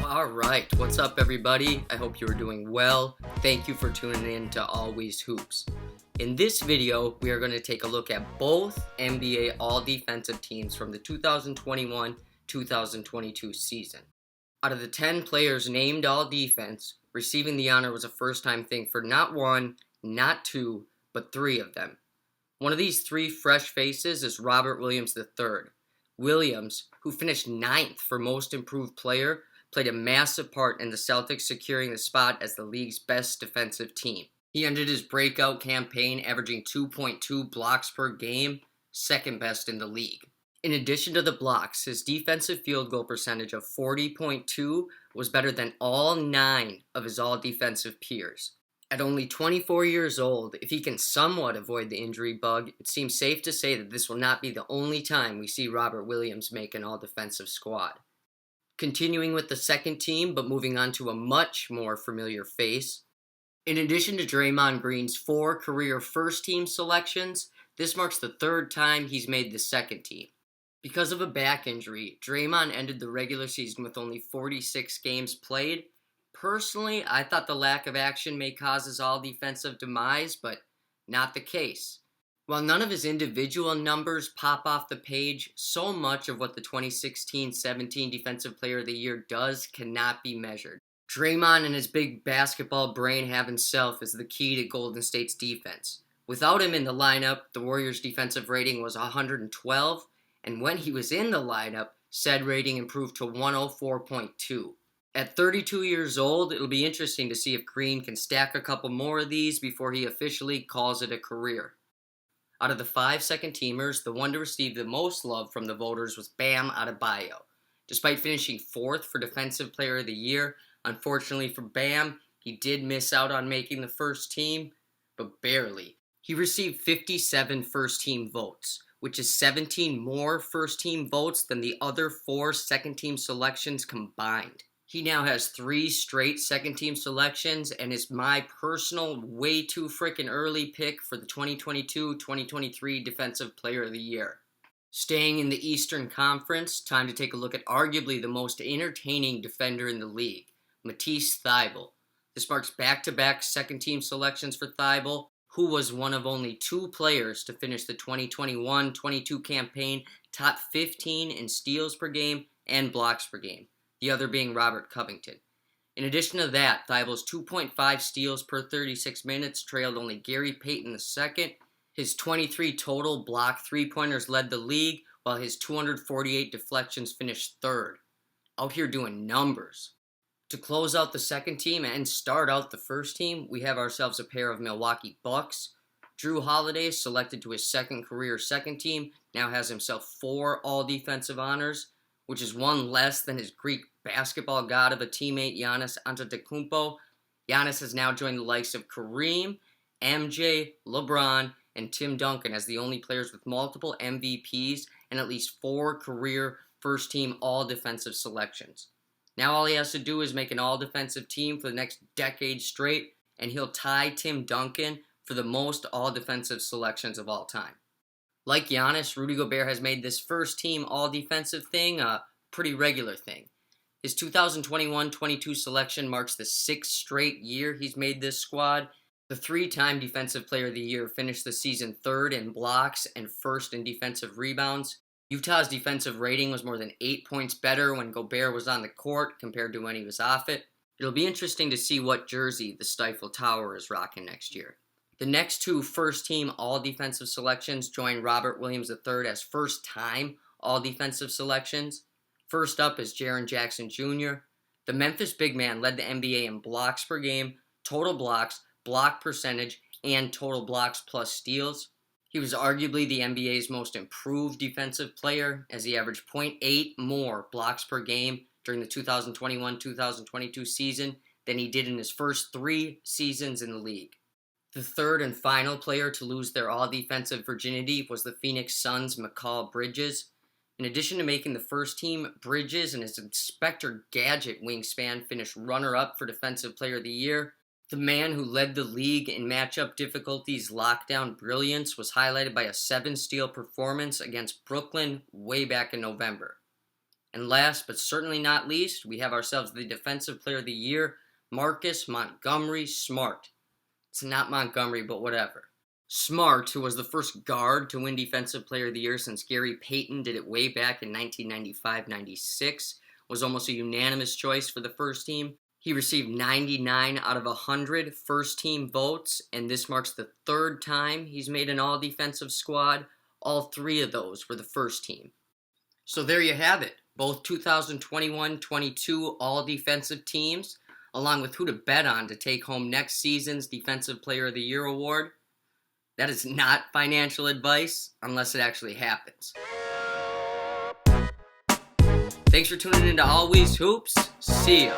Alright, what's up everybody? I hope you are doing well. Thank you for tuning in to Always Hoops. In this video, we are going to take a look at both NBA All-Defensive teams from the 2021-2022 season. Out of the 10 players named All-Defense, receiving the honor was a first-time thing for not one, not two, but three of them. One of these three fresh faces is Robert Williams III. Williams, who finished 9th for Most Improved Player, played a massive part in the Celtics securing the spot as the league's best defensive team. He ended his breakout campaign averaging 2.2 blocks per game, second best in the league. In addition to the blocks, his defensive field goal percentage of 40.2 was better than all 9 of his all-defensive peers. At only 24 years old, if he can somewhat avoid the injury bug, it seems safe to say that this will not be the only time we see Robert Williams make an all-defensive squad. Continuing with the second team, but moving on to a much more familiar face. In addition to Draymond Green's 4 career first-team selections, this marks the third time he's made the second team. Because of a back injury, Draymond ended the regular season with only 46 games played. Personally, I thought the lack of action may cause his all-defensive demise, but not the case. While none of his individual numbers pop off the page, so much of what the 2016-17 Defensive Player of the Year does cannot be measured. Draymond and his big basketball brain have himself is the key to Golden State's defense. Without him in the lineup, the Warriors' defensive rating was 112, and when he was in the lineup, said rating improved to 104.2. At 32 years old, it'll be interesting to see if Green can stack a couple more of these before he officially calls it a career. Out of the 5 second-teamers, the one to receive the most love from the voters was Bam Adebayo. Despite finishing 4th for Defensive Player of the Year, unfortunately for Bam, he did miss out on making the first team, but barely. He received 57 first-team votes, which is 17 more first-team votes than the other 4 second-team selections combined. He now has 3 straight second-team selections and is my personal way too freaking early pick for the 2022-2023 Defensive Player of the Year. Staying in the Eastern Conference, time to take a look at arguably the most entertaining defender in the league, Matisse Thybulle. This marks back-to-back second-team selections for Thybulle, who was one of only 2 players to finish the 2021-22 campaign top 15 in steals per game and blocks per game, the other being Robert Covington. In addition to that, Thybulle's 2.5 steals per 36 minutes trailed only Gary Payton II. His 23 total block three-pointers led the league, while his 248 deflections finished 3rd. Out here doing numbers. To close out the second team and start out the first team, we have ourselves a pair of Milwaukee Bucks. Drew Holiday, selected to his second career second team, now has himself 4 all-defensive honors, which is 1 less than his Greek basketball god of a teammate, Giannis Antetokounmpo. Giannis has now joined the likes of Kareem, MJ, LeBron, and Tim Duncan as the only players with multiple MVPs and at least 4 career first-team all-defensive selections. Now all he has to do is make an all-defensive team for the next decade straight, and he'll tie Tim Duncan for the most all-defensive selections of all time. Like Giannis, Rudy Gobert has made this first-team all-defensive thing a pretty regular thing. His 2021-22 selection marks the 6th straight year he's made this squad. The 3-time Defensive Player of the Year finished the season 3rd in blocks and 1st in defensive rebounds. Utah's defensive rating was more than 8 points better when Gobert was on the court compared to when he was off it. It'll be interesting to see what jersey the Stifle Tower is rocking next year. The next 2 first-team all-defensive selections join Robert Williams III as first-time all-defensive selections. First up is Jaren Jackson Jr. The Memphis big man led the NBA in blocks per game, total blocks, block percentage, and total blocks plus steals. He was arguably the NBA's most improved defensive player, as he averaged 0.8 more blocks per game during the 2021-2022 season than he did in his first 3 seasons in the league. The third and final player to lose their all-defensive virginity was the Phoenix Suns' Mikal Bridges. In addition to making the first team, Bridges and his Inspector Gadget wingspan finished runner-up for Defensive Player of the Year. The man who led the league in matchup difficulties lockdown brilliance was highlighted by a 7-steal performance against Brooklyn way back in November. And last but certainly not least, we have ourselves the Defensive Player of the Year, Marcus Montgomery Smart. It's not Montgomery, but whatever. Smart, who was the first guard to win Defensive Player of the Year since Gary Payton did it way back in 1995-96, was almost a unanimous choice for the first team. He received 99 out of 100 first-team votes, and this marks the third time he's made an all-defensive squad. All 3 of those were the first team. So there you have it. Both 2021-22 all-defensive teams, along with who to bet on to take home next season's Defensive Player of the Year award. That is not financial advice unless it actually happens. Thanks for tuning in to Always Hoops. See ya.